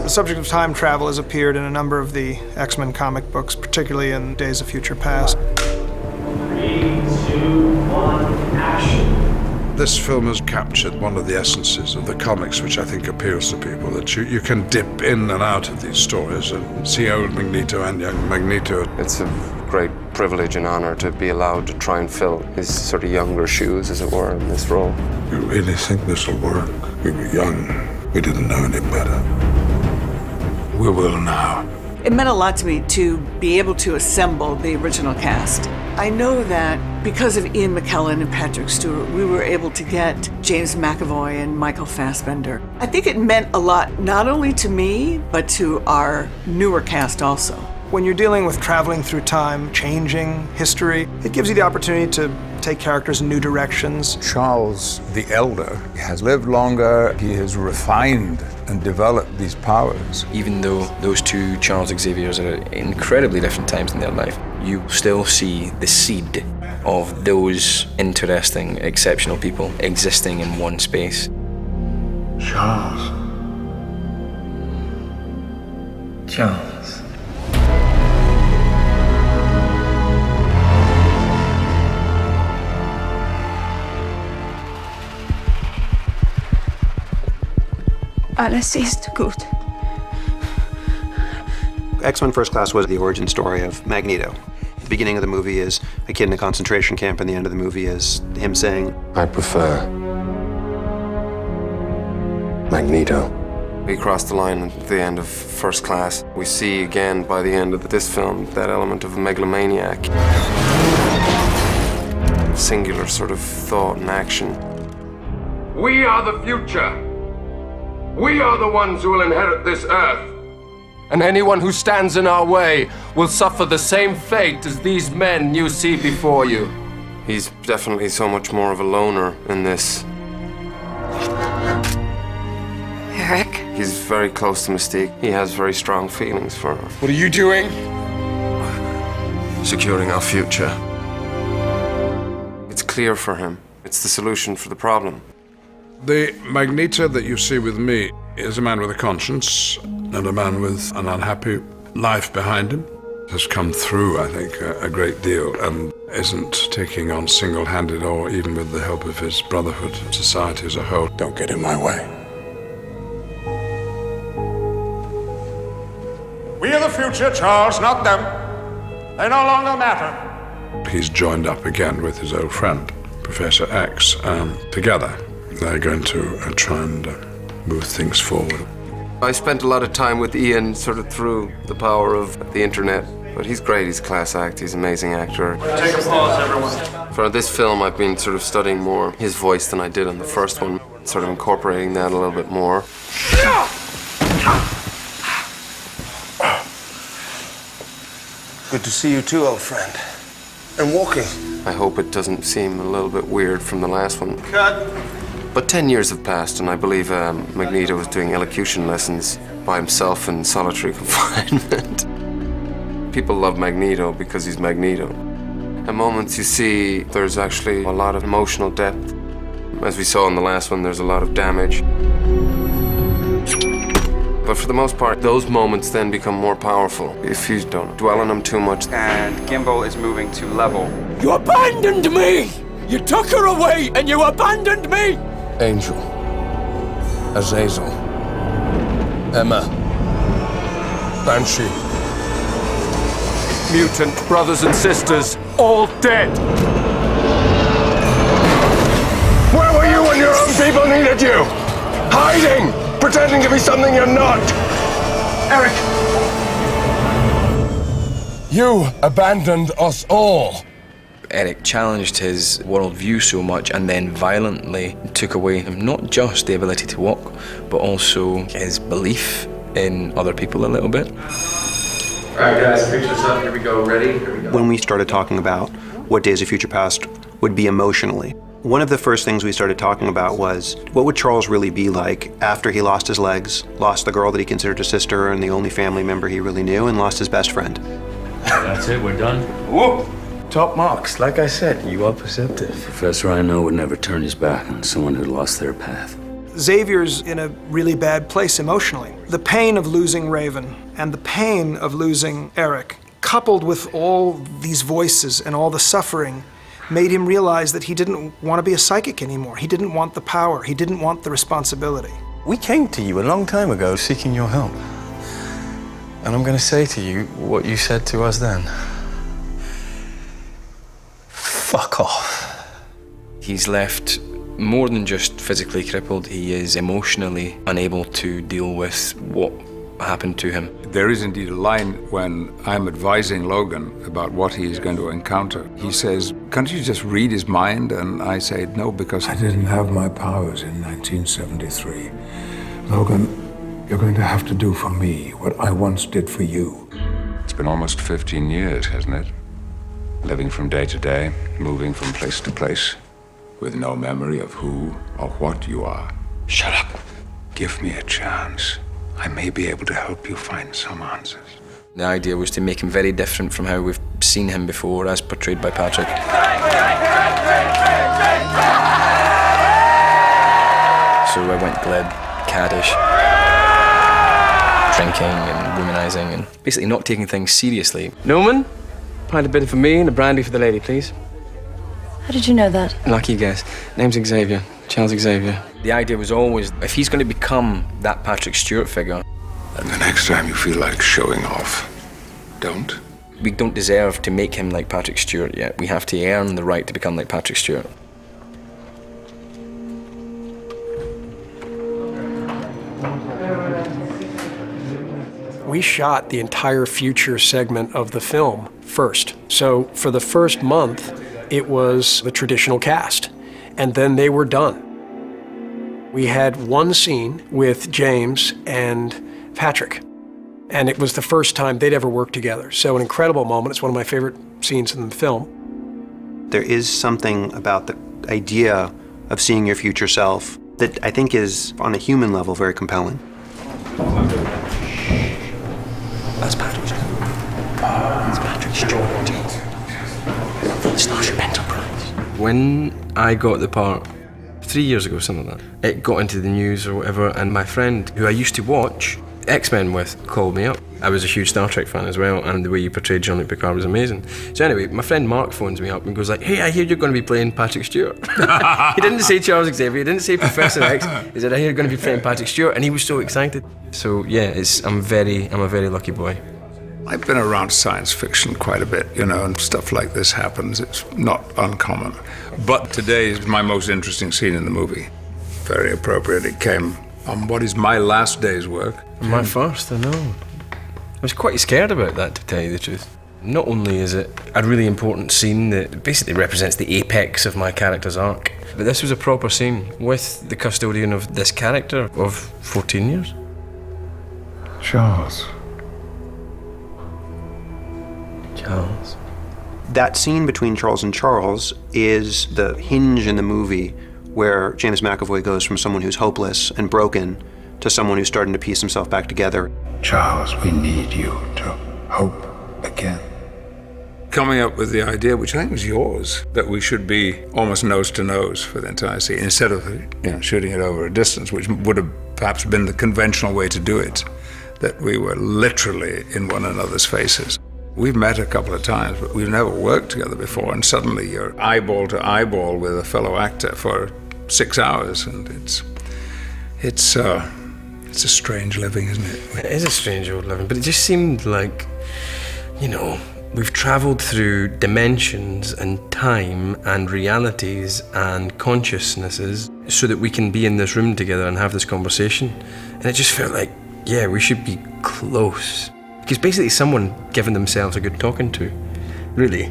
The subject of time travel has appeared in a number of the X-Men comic books, particularly in Days of Future Past. 3, 2, 1, action. This film has captured one of the essences of the comics, which I think appeals to people, that you can dip in and out of these stories and see old Magneto and young Magneto. It's a great privilege and honor to be allowed to try and fill his sort of younger shoes, as it were, in this role. You really think this will work? We were young. We didn't know any better. We will now. It meant a lot to me to be able to assemble the original cast. I know that because of Ian McKellen and Patrick Stewart, we were able to get James McAvoy and Michael Fassbender. I think it meant a lot, not only to me, but to our newer cast also. When you're dealing with traveling through time, changing history, it gives you the opportunity to take characters in new directions. Charles the Elder has lived longer, he has refined and developed these powers. Even though those two Charles Xaviers are at incredibly different times in their life, you still see the seed of those interesting, exceptional people existing in one space. Charles. Charles. Alles ist gut. X-Men First Class was the origin story of Magneto. The beginning of the movie is a kid in a concentration camp, and the end of the movie is him saying, I prefer Magneto. We cross the line at the end of First Class. We see again, by the end of this film, that element of a megalomaniac. Singular sort of thought and action. We are the future. We are the ones who will inherit this earth. And anyone who stands in our way will suffer the same fate as these men you see before you. He's definitely so much more of a loner in this. Eric? He's very close to Mystique. He has very strong feelings for her. What are you doing? Securing our future. It's clear for him. It's the solution for the problem. The Magneto that you see with me is a man with a conscience and a man with an unhappy life behind him. Has come through, I think, a great deal and isn't taking on single-handed or even with the help of his brotherhood, society as a whole. Don't get in my way. We are the future, Charles, not them. They no longer matter. He's joined up again with his old friend, Professor X, and together they're going to try and move things forward. I spent a lot of time with Ian sort of through the power of the internet, but he's great. He's a class act. He's an amazing actor. Take a pause, everyone. For this film, I've been sort of studying more his voice than I did on the first one, sort of incorporating that a little bit more. Good to see you too, old friend. And walking. I hope it doesn't seem a little bit weird from the last one. Cut. But 10 years have passed, and I believe Magneto was doing elocution lessons by himself in solitary confinement. People love Magneto because he's Magneto. At moments you see there's actually a lot of emotional depth. As we saw in the last one, there's a lot of damage. But for the most part, those moments then become more powerful if you don't dwell on them too much. And Gimbal is moving to level. You abandoned me! You took her away and you abandoned me! Angel, Azazel, Emma, Banshee. Mutant brothers and sisters, all dead. Where were you when your own people needed you? Hiding, pretending to be something you're not. Eric! You abandoned us all. Eric challenged his worldview so much and then violently took away him not just the ability to walk, but also his belief in other people a little bit. All right, guys, picture this up. Here we go. Ready? Here we go. When we started talking about what Days of Future Past would be emotionally, one of the first things we started talking about was what would Charles really be like after he lost his legs, lost the girl that he considered a sister and the only family member he really knew, and lost his best friend. That's it, we're done. Whoa! Top marks. Like I said, you are perceptive. Professor I know would never turn his back on someone who lost their path. Xavier's in a really bad place emotionally. The pain of losing Raven and the pain of losing Eric, coupled with all these voices and all the suffering, made him realize that he didn't want to be a psychic anymore. He didn't want the power. He didn't want the responsibility. We came to you a long time ago seeking your help. And I'm going to say to you what you said to us then. Fuck off. He's left more than just physically crippled. He is emotionally unable to deal with what happened to him. There is indeed a line when I'm advising Logan about what he is going to encounter. He says, "Can't you just read his mind?" And I say, "No, because I didn't have my powers in 1973. Logan, you're going to have to do for me what I once did for you." It's been almost 15 years, hasn't it? Living from day to day, moving from place to place, with no memory of who or what you are. Shut up. Give me a chance. I may be able to help you find some answers. The idea was to make him very different from how we've seen him before, as portrayed by Patrick. So I went glib, caddish, drinking and womanizing, and basically not taking things seriously. Newman, pint of bitter for me and a brandy for the lady, please. How did you know that? Lucky guess. Name's Xavier. Charles Xavier. The idea was always, if he's going to become that Patrick Stewart figure, And the next time you feel like showing off, don't. We don't deserve to make him like Patrick Stewart yet. We have to earn the right to become like Patrick Stewart. We shot the entire future segment of the film first. So for the first month, it was the traditional cast, and then they were done. We had one scene with James and Patrick, and it was the first time they'd ever worked together. So an incredible moment. It's one of my favorite scenes in the film. There is something about the idea of seeing your future self that I think is, on a human level, very compelling. That's Patrick Stewart. That's Patrick Stewart. Starship Enterprise. When I got the part 3 years ago, something like that, it got into the news or whatever, and my friend, who I used to watch X-Men with, called me up. I was a huge Star Trek fan as well, and the way you portrayed Jean-Luc Picard was amazing. So anyway, my friend Mark phones me up and goes like, "Hey, I hear you're going to be playing Patrick Stewart." He didn't say Charles Xavier, he didn't say Professor X, he said, "I hear you're going to be playing Patrick Stewart," and he was so excited. So yeah, I'm a very lucky boy. I've been around science fiction quite a bit, you know, and stuff like this happens. It's not uncommon. But today is my most interesting scene in the movie. Very appropriate. It came on what is my last day's work. My first, I know. I was quite scared about that, to tell you the truth. Not only is it a really important scene that basically represents the apex of my character's arc, but this was a proper scene with the custodian of this character of 14 years. Charles. Charles. That scene between Charles and Charles is the hinge in the movie where James McAvoy goes from someone who's hopeless and broken to someone who's starting to piece himself back together. Charles, we need you to hope again. Coming up with the idea, which I think was yours, that we should be almost nose to nose for the entire scene, instead of shooting it over a distance, which would have perhaps been the conventional way to do it, that we were literally in one another's faces. We've met a couple of times, but we've never worked together before, and suddenly you're eyeball to eyeball with a fellow actor for 6 hours, and it's a strange living, isn't it? It is a strange old living, but it just seemed like, we've traveled through dimensions and time and realities and consciousnesses so that we can be in this room together and have this conversation. And it just felt like, yeah, we should be close. Because basically someone giving themselves a good talking to, really.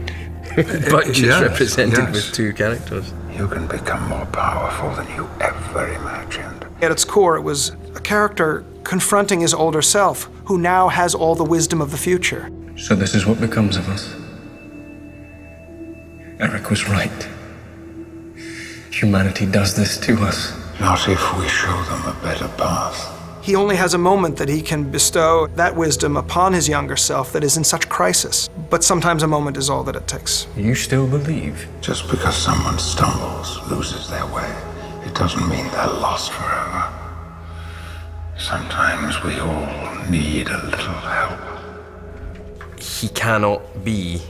But just represented with two characters. You can become more powerful than you ever imagined. At its core, it was a character confronting his older self, who now has all the wisdom of the future. So this is what becomes of us. Eric was right. Humanity does this to us. Not if we show them a better path. He only has a moment that he can bestow that wisdom upon his younger self that is in such crisis. But sometimes a moment is all that it takes. You still believe? Just because someone stumbles, loses their way, it doesn't mean they're lost forever. Sometimes we all need a little help. He cannot be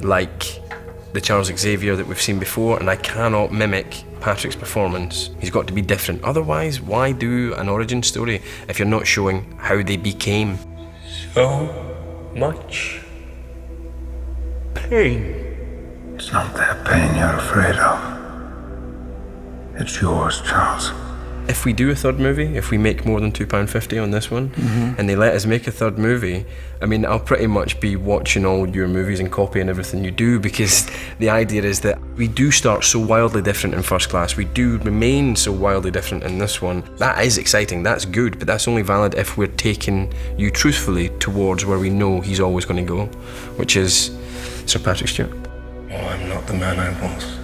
like the Charles Xavier that we've seen before, and I cannot mimic Patrick's performance. He's got to be different. Otherwise, why do an origin story if you're not showing how they became? So much pain. It's not their pain you're afraid of. It's yours, Charles. If we do a third movie, if we make more than £2.50 on this one, and they let us make a third movie, I mean, I'll pretty much be watching all your movies and copying everything you do, because the idea is that we do start so wildly different in First Class, we do remain so wildly different in this one. That is exciting, that's good, but that's only valid if we're taking you truthfully towards where we know he's always going to go, which is Sir Patrick Stewart. Oh, I'm not the man I was.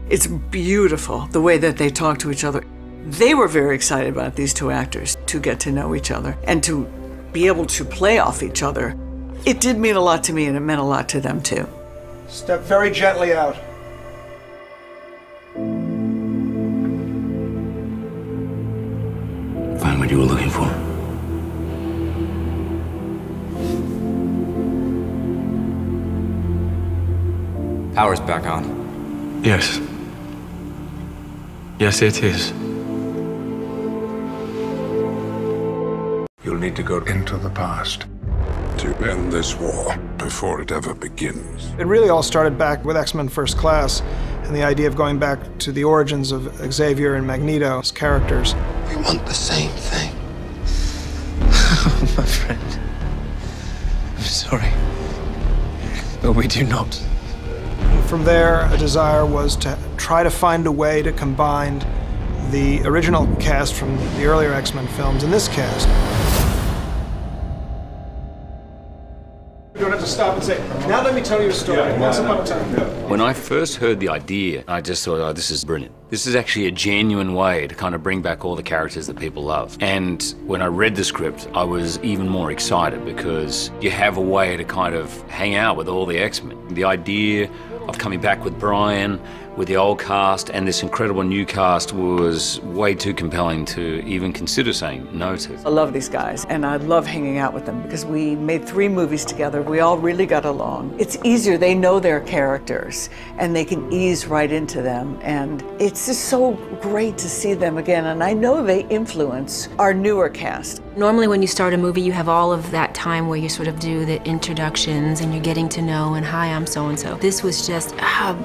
It's beautiful, the way that they talk to each other. They were very excited about these two actors to get to know each other and to be able to play off each other. It did mean a lot to me, and it meant a lot to them too. Step very gently out. Find what you were looking for. Power's back on. Yes. Yes, it is. You'll need to go into the past to end this war before it ever begins. It really all started back with X-Men First Class and the idea of going back to the origins of Xavier and Magneto as characters. We want the same thing. My friend. I'm sorry. But we do not. From there, a desire was to try to find a way to combine the original cast from the earlier X-Men films and this cast. You don't have to stop and say, now let me tell you a story. Once upon a time. When I first heard the idea, I just thought, oh, this is brilliant. This is actually a genuine way to kind of bring back all the characters that people love. And when I read the script, I was even more excited because you have a way to kind of hang out with all the X-Men. The idea of coming back with Brian, with the old cast, and this incredible new cast was way too compelling to even consider saying no to. I love these guys, and I love hanging out with them because we made 3 movies together. We all really got along. It's easier. They know their characters, and they can ease right into them, and it's just so great to see them again, and I know they influence our newer cast. Normally when you start a movie, you have all of that time where you sort of do the introductions and you're getting to know, and hi, I'm so-and-so. This was just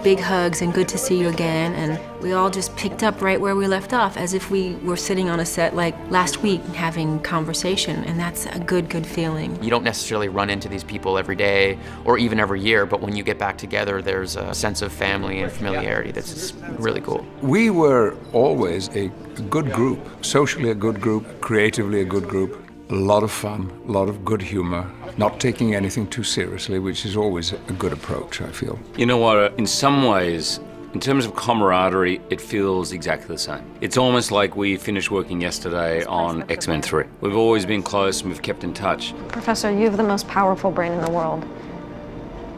big hugs and good to see you again, and we all just picked up right where we left off, as if we were sitting on a set like last week having conversation, and that's a good feeling. You don't necessarily run into these people every day or even every year, but when you get back together, there's a sense of family and familiarity that's just really cool. We were always a good group, socially a good group, creatively a good group, a lot of fun, a lot of good humor, not taking anything too seriously, which is always a good approach, I feel. You know what, in some ways, in terms of camaraderie, it feels exactly the same. It's almost like we finished working yesterday on X-Men 3. We've always been close and we've kept in touch. Professor, you have the most powerful brain in the world.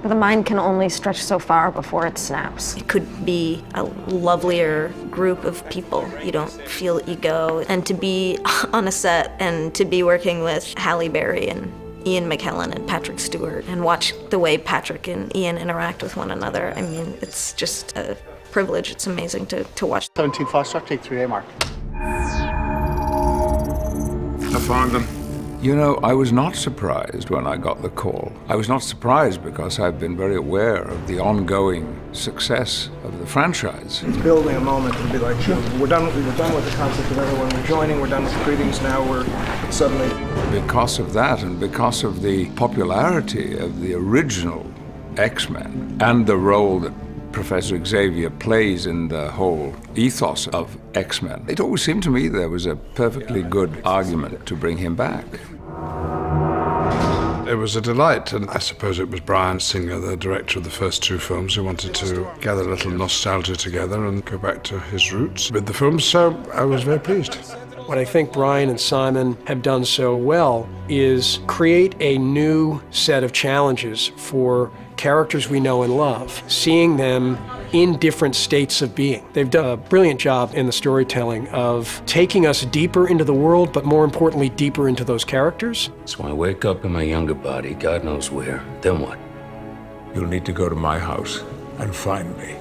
But the mind can only stretch so far before it snaps. It could be a lovelier group of people. You don't feel ego. And to be on a set and to be working with Halle Berry and Ian McKellen and Patrick Stewart and watch the way Patrick and Ian interact with one another, I mean, it's just a privilege. It's amazing to watch. 17 Foxtrot, take 3A mark. I found them. You know, I was not surprised when I got the call. I was not surprised because I've been very aware of the ongoing success of the franchise. It's building a moment and be like, we're done with the concept of everyone. We're joining, we're done with greetings now, we're suddenly... Because of that and because of the popularity of the original X-Men and the role that Professor Xavier plays in the whole ethos of X-Men, it always seemed to me there was a perfectly good argument to bring him back. It was a delight, and I suppose it was Bryan Singer, the director of the first 2 films, who wanted to gather a little nostalgia together and go back to his roots with the films, so I was very pleased. What I think Bryan and Simon have done so well is create a new set of challenges for characters we know and love. Seeing them in different states of being. They've done a brilliant job in the storytelling of taking us deeper into the world, but more importantly, deeper into those characters. So I wake up in my younger body, God knows where. Then what? You'll need to go to my house and find me.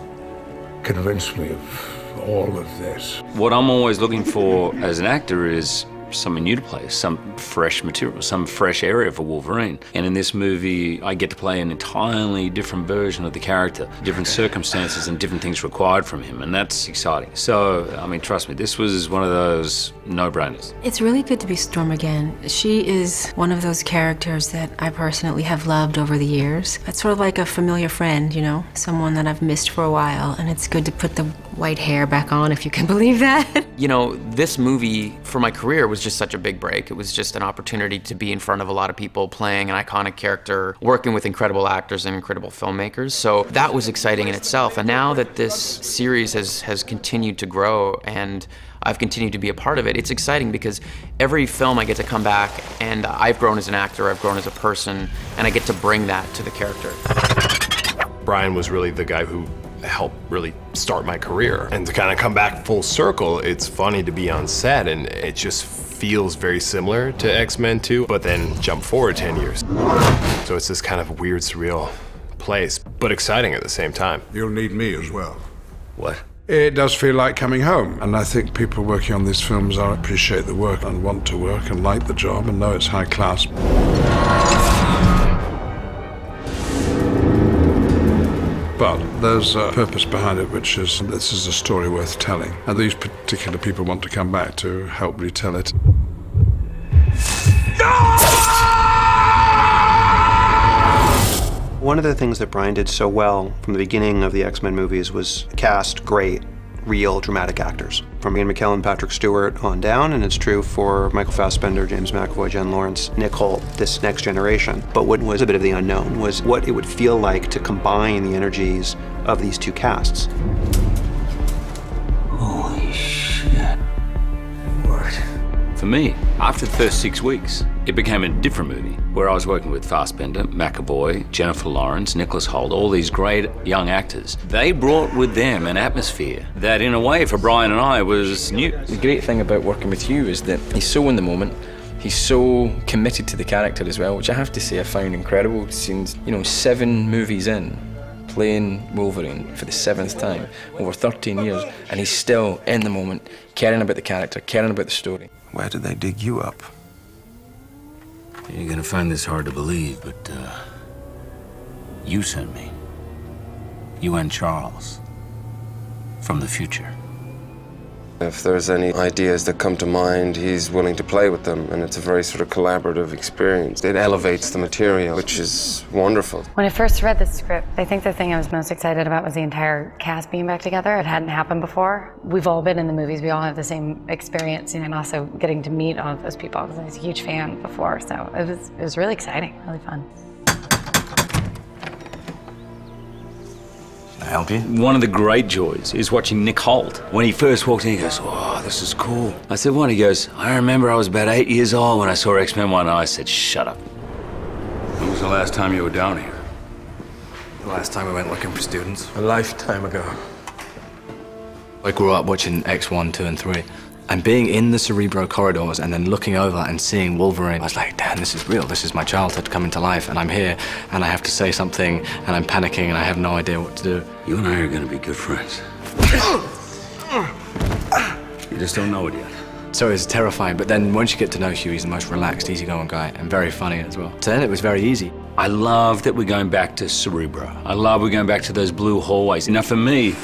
Convince me of all of this. What I'm always looking for as an actor is something new to play, some fresh material, some fresh area for Wolverine. And in this movie, I get to play an entirely different version of the character, different circumstances and different things required from him, and that's exciting. So, I mean, trust me, this was one of those no-brainers. It's really good to be Storm again. She is one of those characters that I personally have loved over the years. It's sort of like a familiar friend, you know, someone that I've missed for a while, and it's good to put the white hair back on, if you can believe that. You know, this movie, for my career, was just such a big break. It was just an opportunity to be in front of a lot of people, playing an iconic character, working with incredible actors and incredible filmmakers. So that was exciting in itself. And now that this series has continued to grow and I've continued to be a part of it, it's exciting because every film I get to come back and I've grown as an actor, I've grown as a person, and I get to bring that to the character. Brian was really the guy who helped really start my career. And to kind of come back full circle, it's funny to be on set and it just feels very similar to X-Men 2, but then jump forward 10 years. So it's this kind of weird, surreal place, but exciting at the same time. You'll need me as well. What? It does feel like coming home, and I think people working on these films appreciate the work and want to work and like the job and know it's high class. But there's a purpose behind it, which is this is a story worth telling. And these particular people want to come back to help retell it. One of the things that Brian did so well from the beginning of the X-Men movies was cast great, real, dramatic actors. From Ian McKellen, Patrick Stewart on down, and it's true for Michael Fassbender, James McAvoy, Jen Lawrence, Nick Holt, this next generation. But what was a bit of the unknown was what it would feel like to combine the energies of these two casts. Holy shit. Word. For me, after the first 6 weeks, it became a different movie, where I was working with Fassbender, McAvoy, Jennifer Lawrence, Nicholas Hoult, all these great young actors. They brought with them an atmosphere that, in a way, for Brian and I, was new. The great thing about working with Hugh is that he's so in the moment, he's so committed to the character as well, which I have to say I found incredible. Since, you know, 7 movies in, playing Wolverine for the 7th time, over 13 years, and he's still in the moment, caring about the character, caring about the story. Where did they dig you up? You're gonna find this hard to believe, but you sent me. You and Charles. From the future. If there's any ideas that come to mind, he's willing to play with them, and it's a very sort of collaborative experience. It elevates the material, which is wonderful. When I first read the script, I think the thing I was most excited about was the entire cast being back together. It hadn't happened before. We've all been in the movies, we all have the same experience, and also getting to meet all of those people, because I was a huge fan before, so it was really exciting, really fun. Can I help you? One of the great joys is watching Nick Holt. When he first walked in, he goes, "Oh, this is cool." I said, "What?" He goes, "I remember I was about 8 years old when I saw X-Men 1." I said, "Shut up." When was the last time you were down here? The last time I went looking for students. A lifetime ago. I grew up watching X1, 2, and 3. And being in the Cerebro corridors and then looking over and seeing Wolverine, I was like, damn, this is real. This is my childhood coming to life, and I'm here, and I have to say something, and I'm panicking, and I have no idea what to do. You and I are gonna be good friends. You just don't know it yet. So it's terrifying, but then once you get to know Hugh, he's the most relaxed, easygoing guy, and very funny as well. So then it was very easy. I love that we're going back to Cerebro. I love we're going back to those blue hallways. Now for me,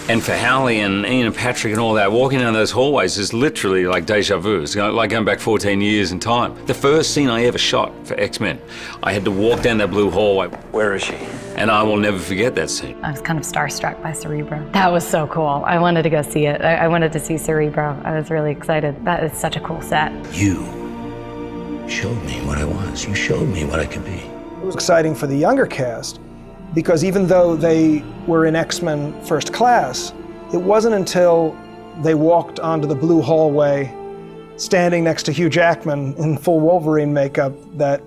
and for Hallie and Ian and Patrick and all that, walking down those hallways is literally like deja vu. It's like going back 14 years in time. The first scene I ever shot for X-Men, I had to walk down that blue hallway. Where is she? And I will never forget that scene. I was kind of starstruck by Cerebro. That was so cool. I wanted to go see it. I wanted to see Cerebro. I was really excited. That is such a cool set. You showed me what I was. You showed me what I could be. It was exciting for the younger cast, because even though they were in X-Men First Class, it wasn't until they walked onto the blue hallway, standing next to Hugh Jackman in full Wolverine makeup, that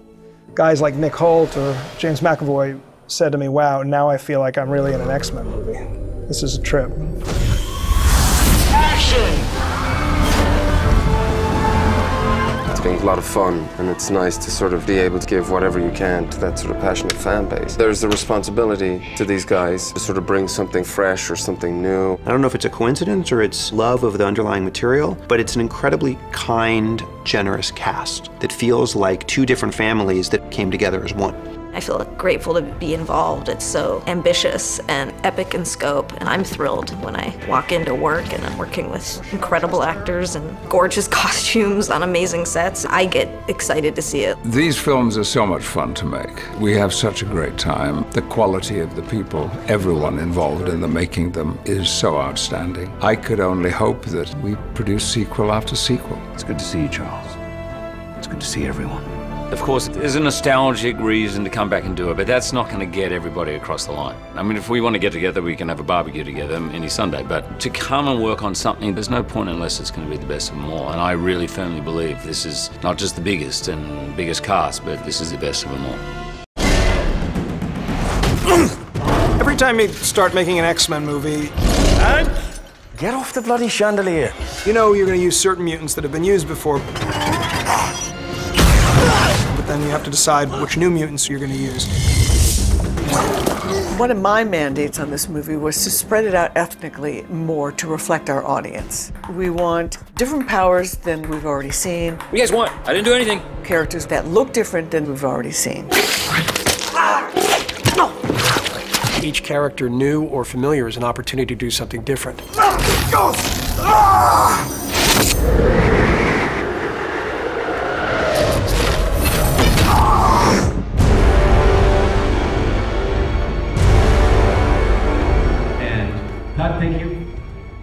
guys like Nick Holt or James McAvoy said to me, wow, now I feel like I'm really in an X-Men movie. This is a trip. It's been a lot of fun, and it's nice to sort of be able to give whatever you can to that sort of passionate fan base. There's the responsibility to these guys to sort of bring something fresh or something new. I don't know if it's a coincidence or it's love of the underlying material, but it's an incredibly kind, generous cast that feels like two different families that came together as one. I feel grateful to be involved. It's so ambitious and epic in scope, and I'm thrilled when I walk into work and I'm working with incredible actors and gorgeous costumes on amazing sets. I get excited to see it. These films are so much fun to make. We have such a great time. The quality of the people, everyone involved in the making them, is so outstanding. I could only hope that we produce sequel after sequel. It's good to see you, Charles. It's good to see everyone. Of course, there's a nostalgic reason to come back and do it, but that's not going to get everybody across the line. I mean, if we want to get together, we can have a barbecue together any Sunday, but to come and work on something, there's no point unless it's going to be the best of them all. And I really firmly believe this is not just the biggest and biggest cast, but this is the best of them all. Every time you start making an X-Men movie, and get off the bloody chandelier. You know you're going to use certain mutants that have been used before. But then you have to decide which new mutants you're going to use. One of my mandates on this movie was to spread it out ethnically more to reflect our audience. We want different powers than we've already seen. What do you guys want? I didn't do anything. Characters that look different than we've already seen. Each character, new or familiar, is an opportunity to do something different. Thank you.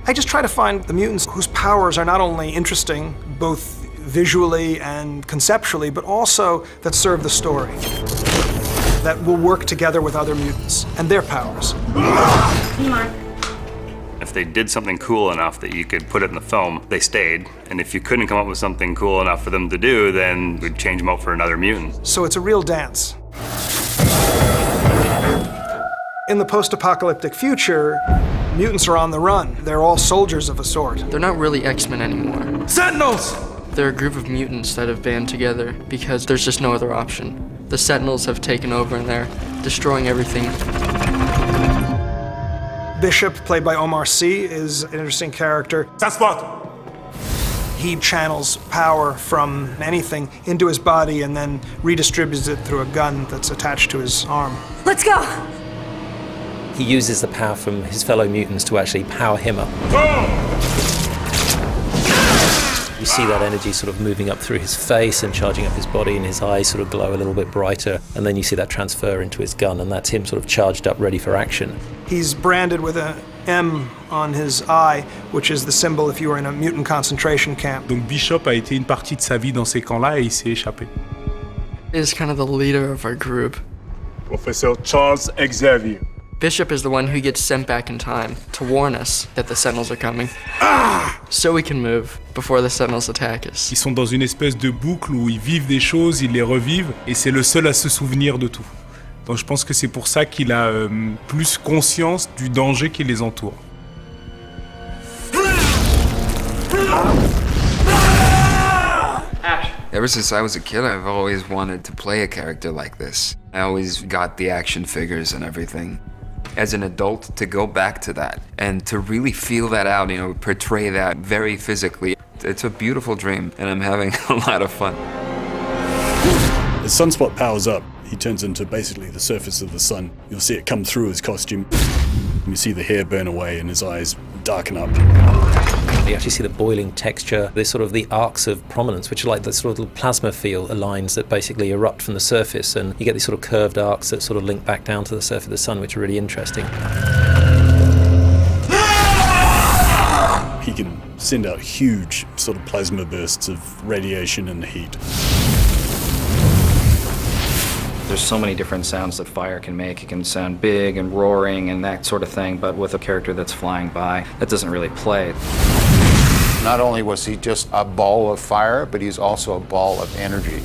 I just try to find the mutants whose powers are not only interesting, both visually and conceptually, but also that serve the story, that will work together with other mutants and their powers. If they did something cool enough that you could put it in the film, they stayed. And if you couldn't come up with something cool enough for them to do, then we'd change them out for another mutant. So it's a real dance. In the post-apocalyptic future, mutants are on the run. They're all soldiers of a sort. They're not really X-Men anymore. Sentinels! They're a group of mutants that have band together because there's just no other option. The Sentinels have taken over and they're destroying everything. Bishop, played by Omar Sy, is an interesting character. He channels power from anything into his body and then redistributes it through a gun that's attached to his arm. Let's go! He uses the power from his fellow mutants to actually power him up. You see that energy sort of moving up through his face and charging up his body, and his eyes sort of glow a little bit brighter. And then you see that transfer into his gun, and that's him sort of charged up, ready for action. He's branded with an M on his eye, which is the symbol if you were in a mutant concentration camp. Donc Bishop a été une partie de sa vie dans ces camps-là et il s'est échappé. He's kind of the leader of our group. Professor Charles Xavier. Bishop is the one who gets sent back in time to warn us that the Sentinels are coming. So we can move before the Sentinels attack us. Ils sont dans une espèce de boucle où ils vivent des choses, ils les revivent, et c'est le seul à se souvenir de tout. Donc je pense que c'est pour ça qu'il a plus conscience du danger qui les entoure. Ever since I was a kid, I've always wanted to play a character like this. I always got the action figures and everything. As an adult, to go back to that and to really feel that out, you know, portray that very physically, it's a beautiful dream, and I'm having a lot of fun. As Sunspot powers up, he turns into basically the surface of the sun. You'll see it come through his costume. You see the hair burn away and his eyes darken up. You actually see the boiling texture, there's sort of the arcs of prominence, which are like the sort of little plasma field lines that basically erupt from the surface, and you get these sort of curved arcs that sort of link back down to the surface of the sun, which are really interesting. He can send out huge sort of plasma bursts of radiation and heat. There's so many different sounds that fire can make. It can sound big and roaring and that sort of thing, but with a character that's flying by, that doesn't really play. Not only was he just a ball of fire, but he's also a ball of energy.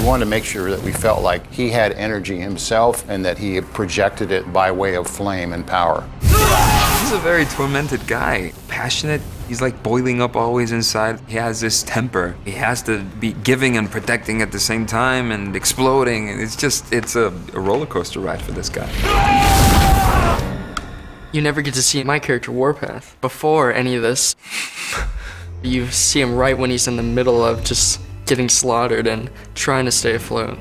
We wanted to make sure that we felt like he had energy himself and that he projected it by way of flame and power. He's a very tormented guy, passionate. He's like boiling up always inside. He has this temper. He has to be giving and protecting at the same time and exploding. And it's a roller coaster ride for this guy. You never get to see my character Warpath before any of this. You see him right when he's in the middle of just getting slaughtered and trying to stay afloat.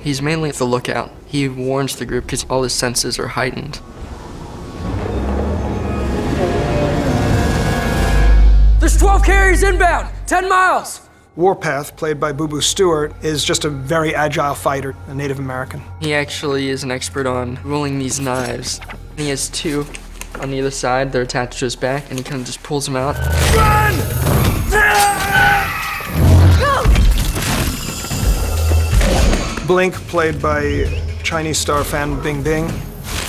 He's mainly the lookout. He warns the group because all his senses are heightened. There's 12 carriers inbound, 10 miles. Warpath, played by Boo Boo Stewart, is just a very agile fighter, a Native American. He actually is an expert on rolling these knives. He has two on either side. They're attached to his back, and he kind of just pulls them out. Run! Blink, played by Chinese star Fan Bingbing,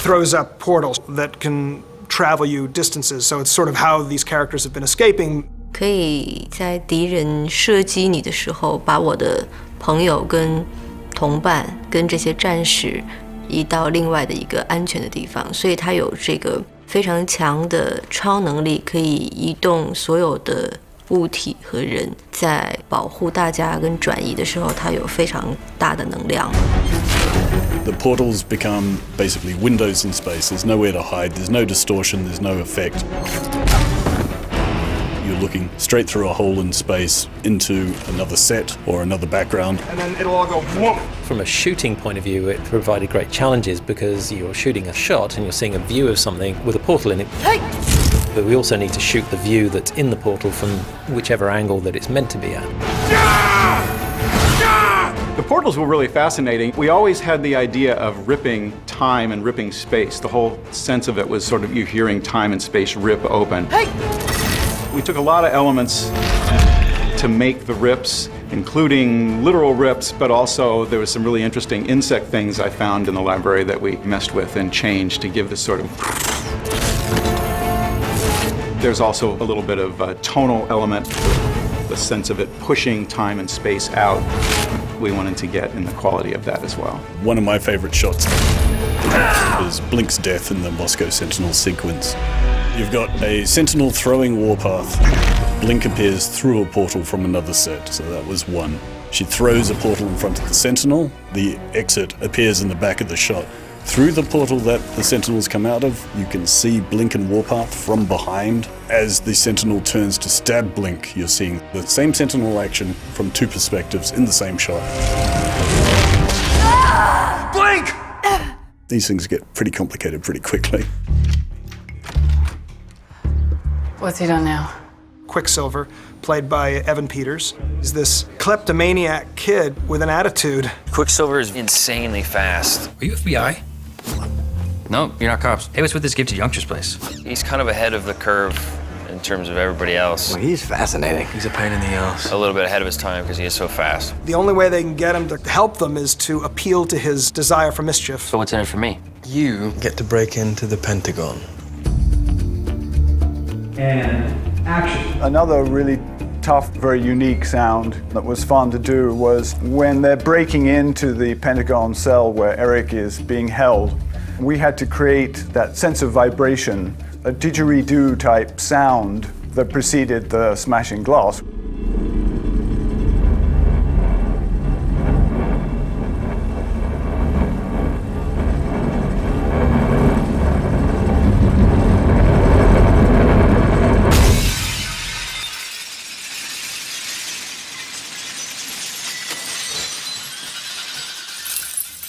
throws up portals that can travel you distances, so it's sort of how these characters have been escaping. 可以在敌人射击你的时候，把我的朋友跟同伴跟这些战士移到另外的一个安全的地方，所以他有这个非常强的超能力，可以移动所有的物体和人，在保护大家跟转移的时候，他有非常大的能量。The portals become basically windows in space. There's nowhere to hide, there's no distortion, there's no effect. You're looking straight through a hole in space into another set or another background. And then it'll all go whoop. From a shooting point of view, it provided great challenges because you're shooting a shot and you're seeing a view of something with a portal in it. Hey! But we also need to shoot the view that's in the portal from whichever angle that it's meant to be at. The portals were really fascinating. We always had the idea of ripping time and ripping space. The whole sense of it was sort of you hearing time and space rip open. Hey! We took a lot of elements to make the rips, including literal rips, but also there was some really interesting insect things I found in the library that we messed with and changed to give this sort of... There's also a little bit of a tonal element, the sense of it pushing time and space out. We wanted to get in the quality of that as well. One of my favorite shots is Blink's death in the Moscow Sentinel sequence. You've got a Sentinel throwing Warpath. Blink appears through a portal from another set, so that was one. She throws a portal in front of the Sentinel. The exit appears in the back of the shot. Through the portal that the Sentinels come out of, you can see Blink and Warpath from behind. As the Sentinel turns to stab Blink, you're seeing the same Sentinel action from two perspectives in the same shot. Blink! These things get pretty complicated pretty quickly. What's he done now? Quicksilver, played by Evan Peters, is this kleptomaniac kid with an attitude. Quicksilver is insanely fast. Are you FBI? No, you're not cops. Hey, what's with this gifted youngsters place? He's kind of ahead of the curve in terms of everybody else. Well, he's fascinating. He's a pain in the ass. A little bit ahead of his time because he is so fast. The only way they can get him to help them is to appeal to his desire for mischief. So what's in it for me? You get to break into the Pentagon. And action. Another really tough, very unique sound that was fun to do was when they're breaking into the Pentagon cell where Eric is being held. We had to create that sense of vibration, a didgeridoo type sound that preceded the smashing glass.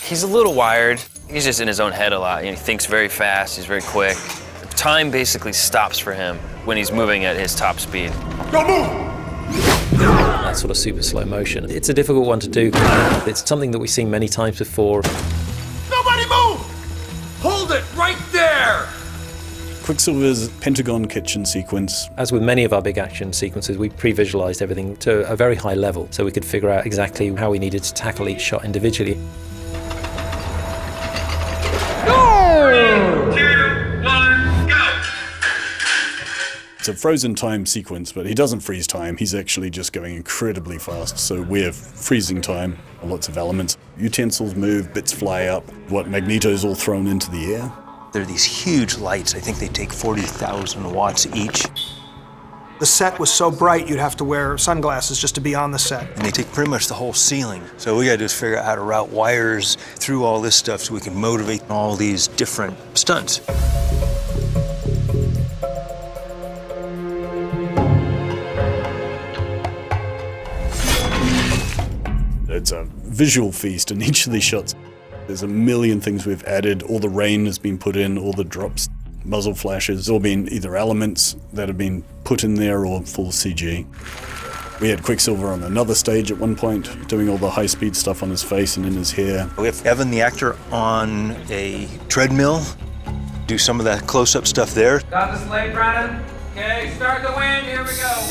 He's a little wired. He's just in his own head a lot. He thinks very fast, he's very quick. Time basically stops for him when he's moving at his top speed. Don't move! That sort of super slow motion. It's a difficult one to do. It's something that we've seen many times before. Nobody move! Hold it right there! Quicksilver's Pentagon kitchen sequence. As with many of our big action sequences, we pre-visualized everything to a very high level, so we could figure out exactly how we needed to tackle each shot individually. 3, 2, 1, go! It's a frozen time sequence, but he doesn't freeze time. He's actually just going incredibly fast. So we're freezing time, lots of elements. Utensils move, bits fly up. Magneto's all thrown into the air. There are these huge lights. I think they take 40,000 watts each. The set was so bright you'd have to wear sunglasses just to be on the set. And they take pretty much the whole ceiling. So we gotta just figure out how to route wires through all this stuff so we can motivate all these different stunts. It's a visual feast in each of these shots. There's a million things we've added. All the rain has been put in, all the drops, muzzle flashes, all been either elements that have been put in there or full CG. We had Quicksilver on another stage at one point, doing all the high-speed stuff on his face and in his hair. We have Evan, the actor, on a treadmill, do some of that close-up stuff there. Got the slate running? Okay, start the wind, here we go.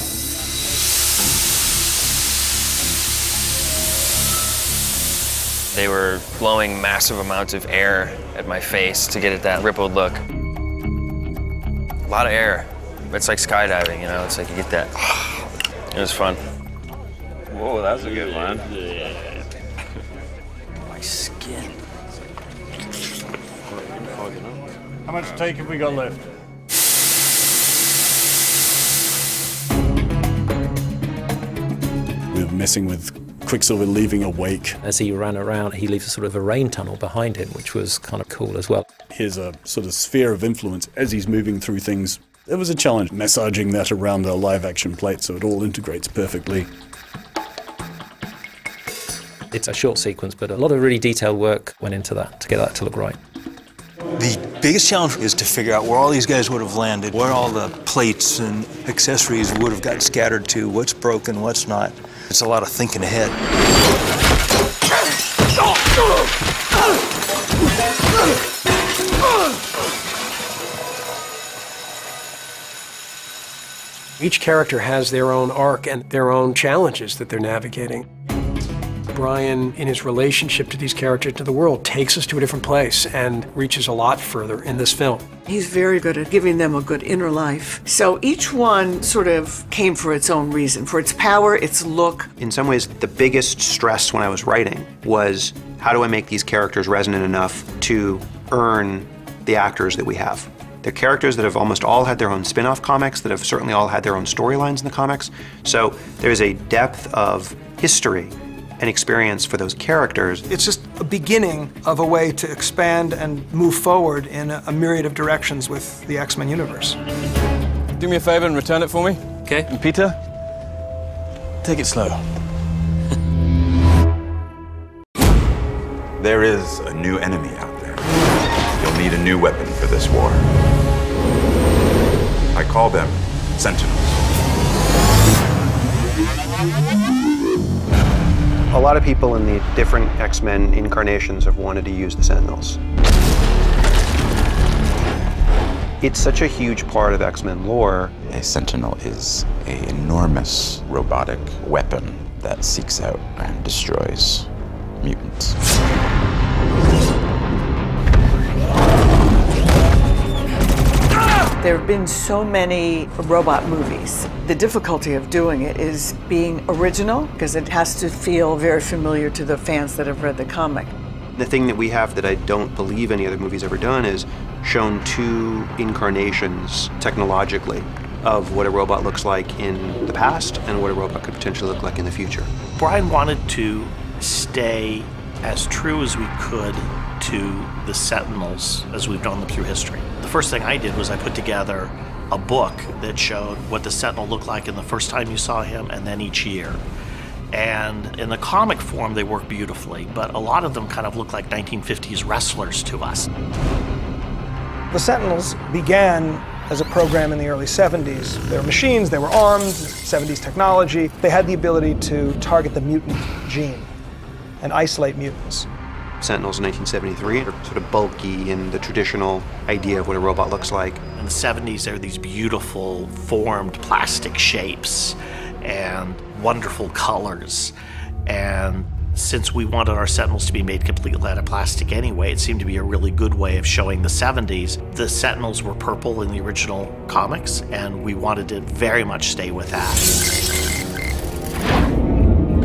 They were blowing massive amounts of air at my face to get at that rippled look. A lot of air. It's like skydiving, you know? It's like you get that. It was fun. Whoa, that was a good one. Yeah. My skin. How much take have we got left? We're messing with Quicksilver leaving a wake. As he ran around, he leaves a sort of a rain tunnel behind him, which was kind of cool as well. Here's a sort of sphere of influence as he's moving through things. It was a challenge massaging that around a live action plate so it all integrates perfectly. It's a short sequence, but a lot of really detailed work went into that to get that to look right. The biggest challenge is to figure out where all these guys would have landed, where all the plates and accessories would have got scattered to, what's broken, what's not. It's a lot of thinking ahead. Each character has their own arc and their own challenges that they're navigating. Brian, in his relationship to these characters, to the world, takes us to a different place and reaches a lot further in this film. He's very good at giving them a good inner life. So each one sort of came for its own reason, for its power, its look. In some ways, the biggest stress when I was writing was, how do I make these characters resonant enough to earn the actors that we have? They're characters that have almost all had their own spin-off comics, that have certainly all had their own storylines in the comics. So there's a depth of history and experience for those characters. It's just a beginning of a way to expand and move forward in a myriad of directions with the X-Men universe. Do me a favor and return it for me. Okay. And Peter, take it slow. There is a new enemy out there. You'll need a new weapon for this war. I call them Sentinels. A lot of people in the different X-Men incarnations have wanted to use the Sentinels. It's such a huge part of X-Men lore. A Sentinel is an enormous robotic weapon that seeks out and destroys mutants. There have been so many robot movies. The difficulty of doing it is being original, because it has to feel very familiar to the fans that have read the comic. The thing that we have that I don't believe any other movie's ever done is shown two incarnations technologically of what a robot looks like in the past and what a robot could potentially look like in the future. Brian wanted to stay as true as we could to the Sentinels as we've known them through history. The first thing I did was I put together a book that showed what the Sentinel looked like in the first time you saw him and then each year. And in the comic form, they work beautifully, but a lot of them kind of look like 1950s wrestlers to us. The Sentinels began as a program in the early 70s. They were machines, they were armed, 70s technology. They had the ability to target the mutant gene and isolate mutants. Sentinels in 1973 are sort of bulky in the traditional idea of what a robot looks like. In the 70s, there are these beautiful formed plastic shapes and wonderful colors. And Since we wanted our Sentinels to be made completely out of plastic anyway, it seemed to be a really good way of showing the 70s. The Sentinels were purple in the original comics, and we wanted to very much stay with that.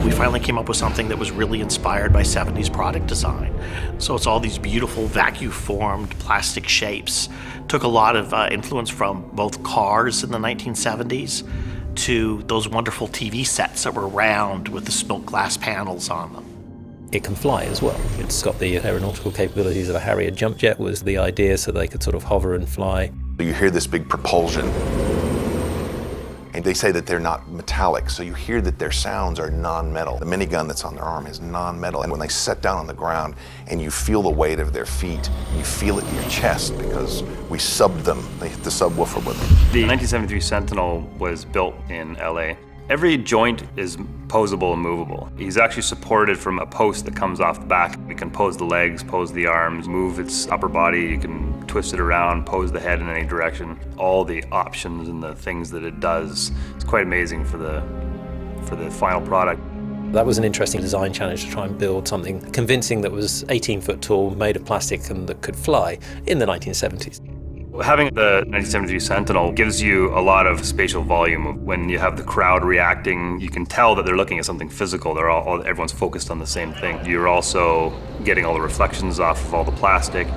We finally came up with something that was really inspired by 70s product design. So it's all these beautiful vacuum-formed plastic shapes. Took a lot of influence from both cars in the 1970s to those wonderful TV sets that were round with the smoked glass panels on them. It can fly as well. It's got the aeronautical capabilities of a Harrier jump jet was the idea, so they could sort of hover and fly. You hear this big propulsion, and they say that they're not metallic, so you hear that their sounds are non-metal. The minigun that's on their arm is non-metal, and when they set down on the ground and you feel the weight of their feet, you feel it in your chest because we subbed them. They hit the subwoofer with them. The 1973 Sentinel was built in LA. Every joint is posable and movable. He's actually supported from a post that comes off the back. We can pose the legs, pose the arms, move its upper body, you can twist it around, pose the head in any direction. All the options and the things that it does, it's quite amazing for the final product. That was an interesting design challenge to try and build something convincing that was 18 foot tall, made of plastic and that could fly in the 1970s. Having the 1973 Sentinel gives you a lot of spatial volume. When you have the crowd reacting, you can tell that they're looking at something physical. Everyone's focused on the same thing. You're also getting all the reflections off of all the plastic.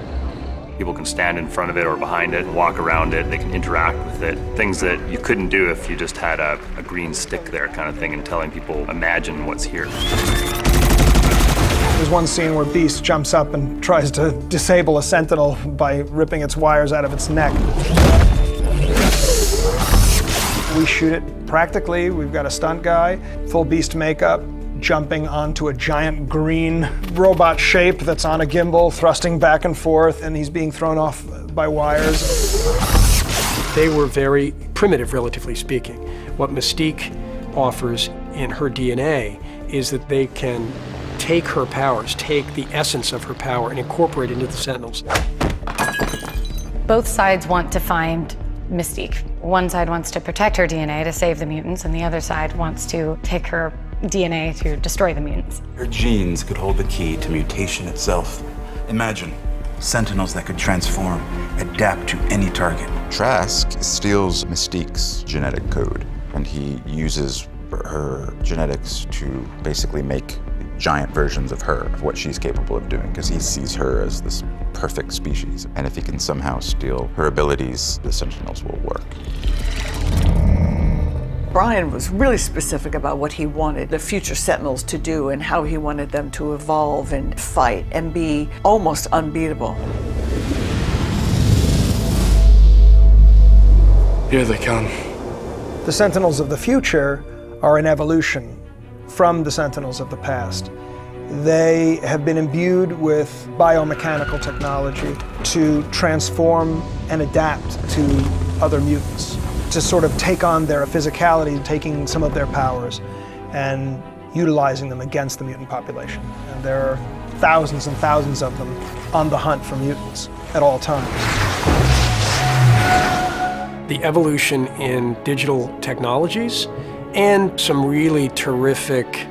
People can stand in front of it or behind it, walk around it, they can interact with it. Things that you couldn't do if you just had a green stick there kind of thing and telling people, imagine what's here. There's one scene where Beast jumps up and tries to disable a Sentinel by ripping its wires out of its neck. We shoot it practically. We've got a stunt guy, full Beast makeup, jumping onto a giant green robot shape that's on a gimbal, thrusting back and forth, and he's being thrown off by wires. They were very primitive, relatively speaking. What Mystique offers in her DNA is that they can take her powers, take the essence of her power and incorporate it into the Sentinels. Both sides want to find Mystique. One side wants to protect her DNA to save the mutants, and the other side wants to take her DNA to destroy the mutants. Her genes could hold the key to mutation itself. Imagine Sentinels that could transform, adapt to any target. Trask steals Mystique's genetic code, and he uses her genetics to basically make giant versions of her, of what she's capable of doing, because he sees her as this perfect species. And if he can somehow steal her abilities, the Sentinels will work. Brian was really specific about what he wanted the future Sentinels to do and how he wanted them to evolve and fight and be almost unbeatable. Here they come. The Sentinels of the future are an evolution from the Sentinels of the past. They have been imbued with biomechanical technology to transform and adapt to other mutants, to sort of take on their physicality, taking some of their powers and utilizing them against the mutant population. And there are thousands and thousands of them on the hunt for mutants at all times. The evolution in digital technologies and some really terrific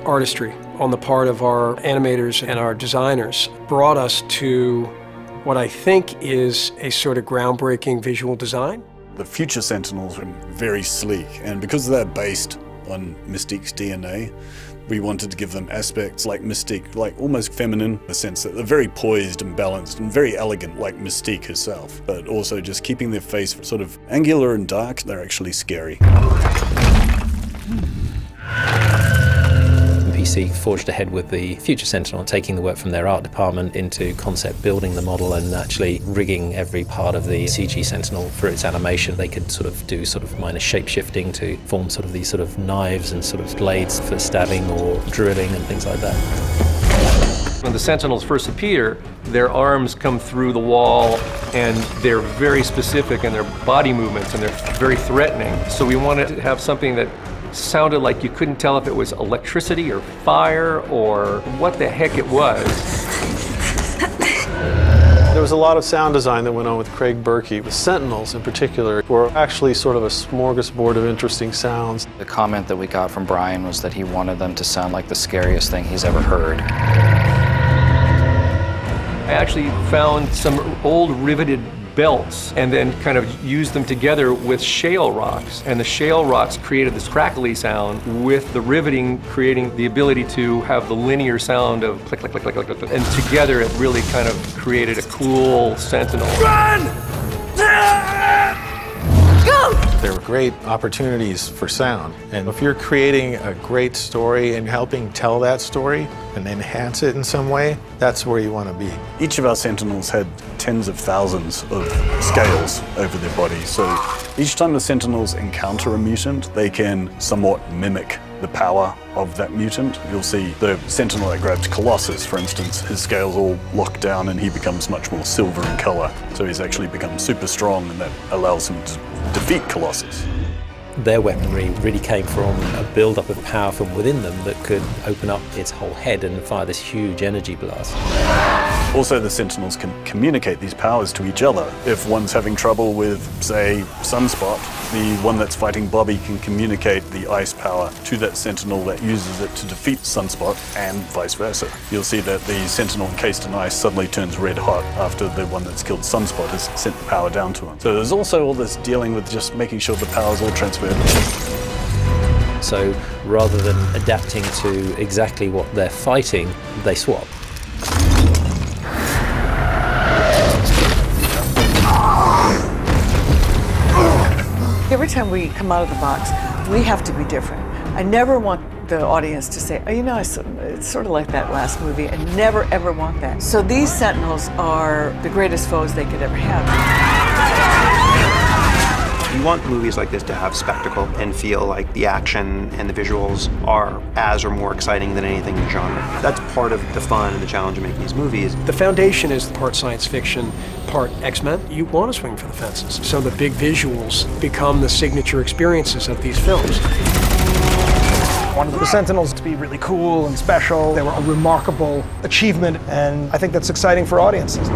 artistry on the part of our animators and our designers brought us to what I think is a sort of groundbreaking visual design. The future Sentinels are very sleek, and because they're based on Mystique's DNA, we wanted to give them aspects like Mystique, like almost feminine, in the sense that they're very poised and balanced and very elegant like Mystique herself, but also just keeping their face sort of angular and dark. They're actually scary. PC forged ahead with the future Sentinel, taking the work from their art department into concept building the model and actually rigging every part of the CG Sentinel for its animation. They could sort of do sort of minor shape shifting to form sort of these sort of knives and sort of blades for stabbing or drilling and things like that. When the Sentinels first appear, their arms come through the wall and they're very specific in their body movements and they're very threatening. So we wanted to have something that sounded like you couldn't tell if it was electricity or fire or what the heck it was. There was a lot of sound design that went on with Craig Berkey. The Sentinels, in particular, were actually sort of a smorgasbord of interesting sounds. The comment that we got from Brian was that he wanted them to sound like the scariest thing he's ever heard. I actually found some old riveted belts and then kind of used them together with shale rocks. And the shale rocks created this crackly sound with the riveting creating the ability to have the linear sound of click, click, click, click, click, click. And together it really kind of created a cool Sentinel. Run! Go! There were great opportunities for sound. And if you're creating a great story and helping tell that story and enhance it in some way, that's where you want to be. Each of our Sentinels had tens of thousands of scales over their body. So each time the Sentinels encounter a mutant, they can somewhat mimic the power of that mutant. You'll see the Sentinel that grabbed Colossus, for instance, his scales all lock down and he becomes much more silver in color. So he's actually become super strong, and that allows him to defeat Colossus. Their weaponry really came from a build-up of power from within them that could open up its whole head and fire this huge energy blast. Also, the Sentinels can communicate these powers to each other. If one's having trouble with, say, Sunspot, the one that's fighting Bobby can communicate the ice power to that Sentinel that uses it to defeat Sunspot, and vice versa. You'll see that the Sentinel encased in ice suddenly turns red hot after the one that's killed Sunspot has sent the power down to him. So there's also all this dealing with just making sure the power's all transferred. So rather than adapting to exactly what they're fighting, they swap. Every time we come out of the box, we have to be different. I never want the audience to say, oh, you know, it's sort of like that last movie. I never, ever want that. So these Sentinels are the greatest foes they could ever have. You want movies like this to have spectacle and feel like the action and the visuals are as or more exciting than anything in the genre. That's part of the fun and the challenge of making these movies. The foundation is part science fiction, part X-Men. You want to swing for the fences. So the big visuals become the signature experiences of these films. I wanted the Sentinels to be really cool and special. They were a remarkable achievement, and I think that's exciting for audiences.